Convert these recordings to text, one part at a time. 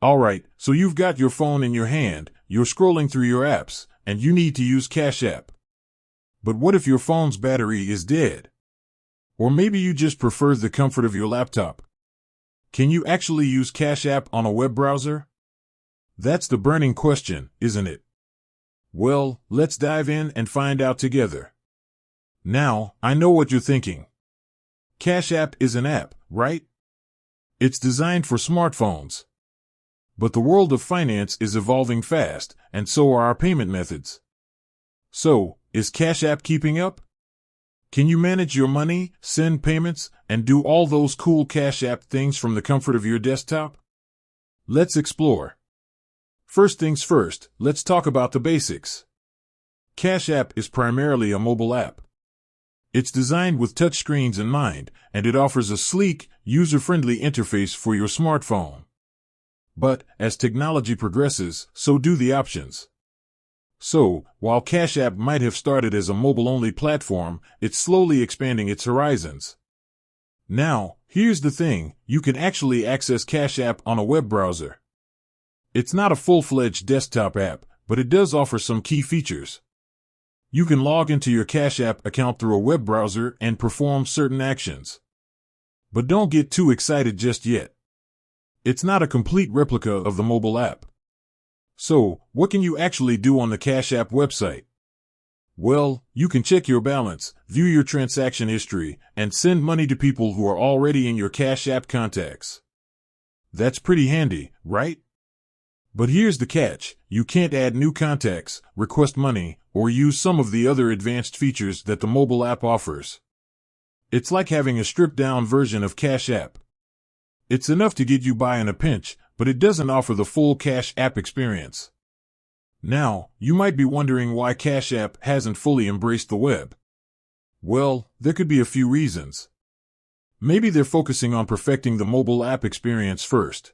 Alright, so you've got your phone in your hand, you're scrolling through your apps, and you need to use Cash App. But what if your phone's battery is dead? Or maybe you just prefer the comfort of your laptop. Can you actually use Cash App on a web browser? That's the burning question, isn't it? Well, let's dive in and find out together. Now, I know what you're thinking. Cash App is an app, right? It's designed for smartphones. But the world of finance is evolving fast, and so are our payment methods. So, is Cash App keeping up? Can you manage your money, send payments, and do all those cool Cash App things from the comfort of your desktop? Let's explore. First things first, let's talk about the basics. Cash App is primarily a mobile app. It's designed with touchscreens in mind, and it offers a sleek, user-friendly interface for your smartphone. But, as technology progresses, so do the options. So, while Cash App might have started as a mobile-only platform, it's slowly expanding its horizons. Now, here's the thing, you can actually access Cash App on a web browser. It's not a full-fledged desktop app, but it does offer some key features. You can log into your Cash App account through a web browser and perform certain actions. But don't get too excited just yet. It's not a complete replica of the mobile app. So, what can you actually do on the Cash App website? Well, you can check your balance, view your transaction history, and send money to people who are already in your Cash App contacts. That's pretty handy, right? But here's the catch, you can't add new contacts, request money, or use some of the other advanced features that the mobile app offers. It's like having a stripped-down version of Cash App. It's enough to get you by in a pinch, but it doesn't offer the full Cash App experience. Now, you might be wondering why Cash App hasn't fully embraced the web. Well, there could be a few reasons. Maybe they're focusing on perfecting the mobile app experience first.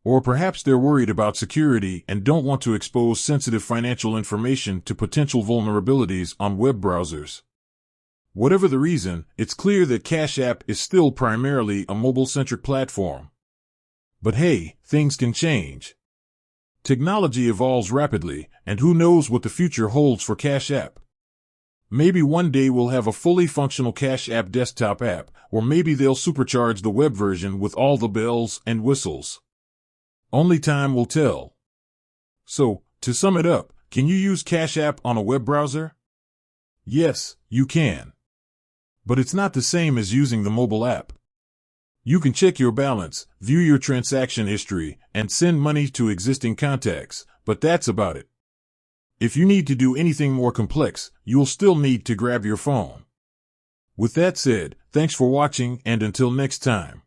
Or perhaps they're worried about security and don't want to expose sensitive financial information to potential vulnerabilities on web browsers. Whatever the reason, it's clear that Cash App is still primarily a mobile-centric platform. But hey, things can change. Technology evolves rapidly, and who knows what the future holds for Cash App. Maybe one day we'll have a fully functional Cash App desktop app, or maybe they'll supercharge the web version with all the bells and whistles. Only time will tell. So, to sum it up, can you use Cash App on a web browser? Yes, you can. But it's not the same as using the mobile app. You can check your balance, view your transaction history, and send money to existing contacts, but that's about it. If you need to do anything more complex, you'll still need to grab your phone. With that said, thanks for watching, and until next time.